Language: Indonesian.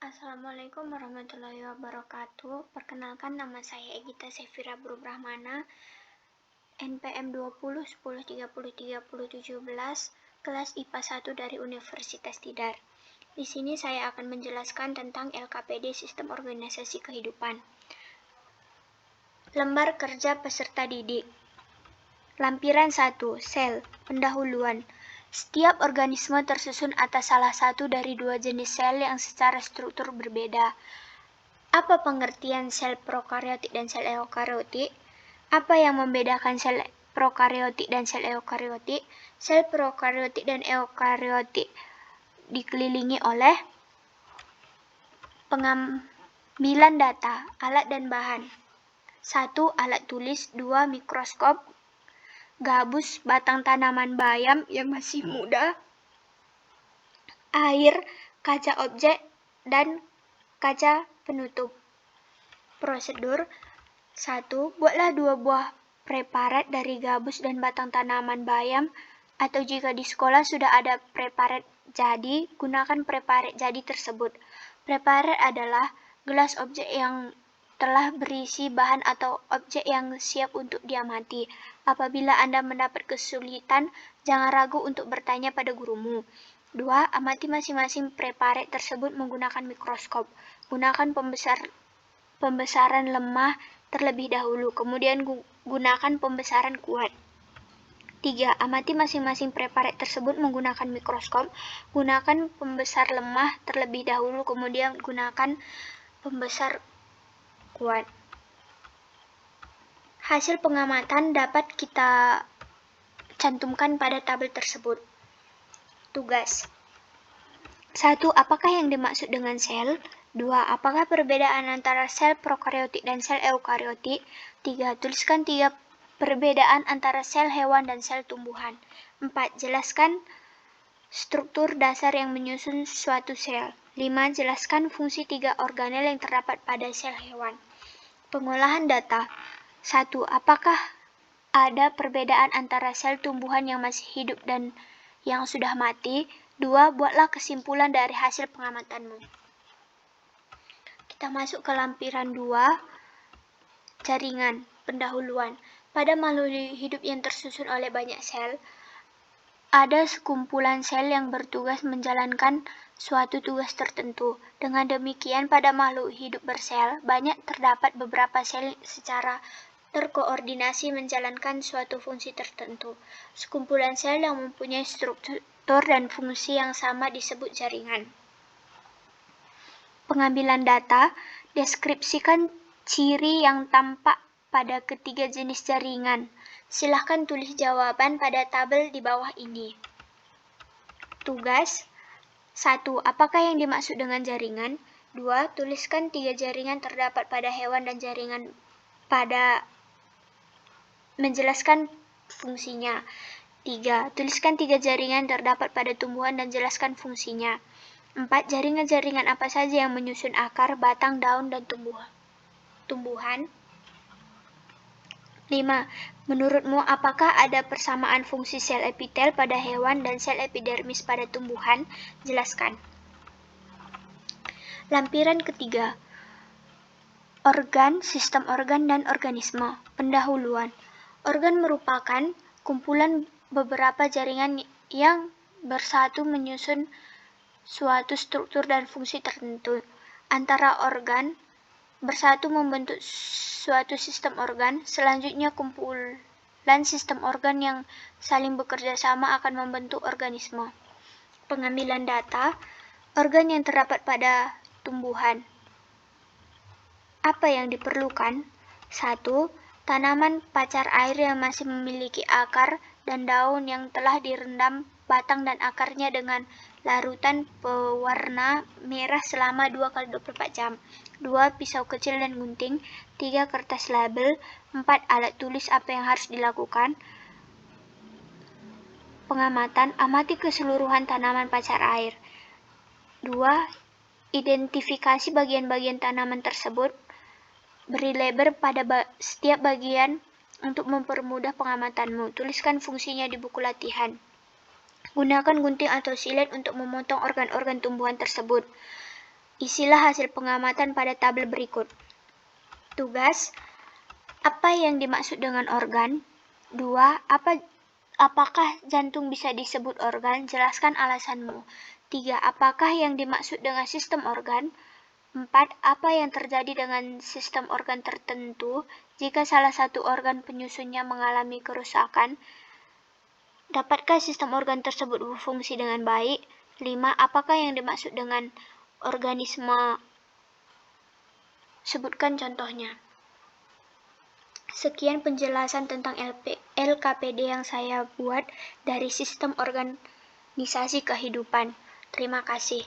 Assalamualaikum warahmatullahi wabarakatuh. Perkenalkan, nama saya Egita Sefira Brubrahmana, NPM 20 10 30 30 17, kelas IPA 1 dari Universitas Tidar. Di sini saya akan menjelaskan tentang LKPD Sistem Organisasi Kehidupan. Lembar kerja peserta didik. Lampiran 1, sel, pendahuluan. Setiap organisme tersusun atas salah satu dari dua jenis sel yang secara struktur berbeda. Apa pengertian sel prokariotik dan sel eukariotik? Apa yang membedakan sel prokariotik dan sel eukariotik? Sel prokariotik dan eukariotik dikelilingi oleh pengambilan data, alat dan bahan. 1. Alat tulis. 2. Mikroskop, gabus, batang tanaman bayam yang masih muda, air, kaca objek, dan kaca penutup. Prosedur 1. Buatlah 2 buah preparat dari gabus dan batang tanaman bayam, atau jika di sekolah sudah ada preparat jadi, gunakan preparat jadi tersebut. Preparat adalah gelas objek yang telah berisi bahan atau objek yang siap untuk diamati. Apabila Anda mendapat kesulitan, jangan ragu untuk bertanya pada gurumu. 2. Amati masing-masing preparat tersebut menggunakan mikroskop. Gunakan pembesaran lemah terlebih dahulu, kemudian gunakan pembesaran kuat. 3. Amati masing-masing preparat tersebut menggunakan mikroskop. Gunakan pembesar lemah terlebih dahulu, kemudian gunakan pembesar kuat. Hasil pengamatan dapat kita cantumkan pada tabel tersebut. Tugas 1. Apakah yang dimaksud dengan sel? 2. Apakah perbedaan antara sel prokariotik dan sel eukariotik? 3. Tuliskan 3 perbedaan antara sel hewan dan sel tumbuhan. 4. Jelaskan struktur dasar yang menyusun suatu sel. 5. Jelaskan fungsi 3 organel yang terdapat pada sel hewan. Pengolahan data. 1. Apakah ada perbedaan antara sel tumbuhan yang masih hidup dan yang sudah mati? 2. Buatlah kesimpulan dari hasil pengamatanmu. Kita masuk ke lampiran 2, jaringan, pendahuluan. Pada makhluk hidup yang tersusun oleh banyak sel, ada sekumpulan sel yang bertugas menjalankan suatu tugas tertentu. Dengan demikian, pada makhluk hidup bersel, banyak terdapat beberapa sel secara terkoordinasi menjalankan suatu fungsi tertentu. Sekumpulan sel yang mempunyai struktur dan fungsi yang sama disebut jaringan. Pengambilan data. Deskripsikan ciri yang tampak pada ketiga jenis jaringan. Silahkan tulis jawaban pada tabel di bawah ini. Tugas 1. Apakah yang dimaksud dengan jaringan? 2. Tuliskan 3 jaringan terdapat pada hewan dan jaringan pada menjelaskan fungsinya. 3. Tuliskan 3 jaringan terdapat pada tumbuhan dan jelaskan fungsinya. 4. Jaringan-jaringan apa saja yang menyusun akar, batang, daun, dan tumbuhan? 5. Menurutmu, apakah ada persamaan fungsi sel epitel pada hewan dan sel epidermis pada tumbuhan? Jelaskan. Lampiran ketiga. Organ, sistem organ, dan organisme. Pendahuluan. Organ merupakan kumpulan beberapa jaringan yang bersatu menyusun suatu struktur dan fungsi tertentu. Antara organ bersatu membentuk suatu sistem organ. Selanjutnya, kumpulan sistem organ yang saling bekerja sama akan membentuk organisme. Pengambilan data. Organ yang terdapat pada tumbuhan. Apa yang diperlukan? 1. Tanaman pacar air yang masih memiliki akar dan daun yang telah direndam batang dan akarnya dengan larutan pewarna merah selama 2x24 jam. 2. Pisau kecil dan gunting. 3. Kertas label. 4. Alat tulis. Apa yang harus dilakukan? Pengamatan. Amati keseluruhan tanaman pacar air. 2. Identifikasi bagian-bagian tanaman tersebut. Beri label pada setiap bagian untuk mempermudah pengamatanmu. Tuliskan fungsinya di buku latihan. Gunakan gunting atau silet untuk memotong organ-organ tumbuhan tersebut. Isilah hasil pengamatan pada tabel berikut. Tugas: apa yang dimaksud dengan organ? 2. Apakah jantung bisa disebut organ? Jelaskan alasanmu. 3. Apakah yang dimaksud dengan sistem organ? 4. Apa yang terjadi dengan sistem organ tertentu jika salah satu organ penyusunnya mengalami kerusakan? Dapatkah sistem organ tersebut berfungsi dengan baik? 5. Apakah yang dimaksud dengan organisme? Sebutkan contohnya. Sekian penjelasan tentang LKPD yang saya buat dari sistem organisasi kehidupan. Terima kasih.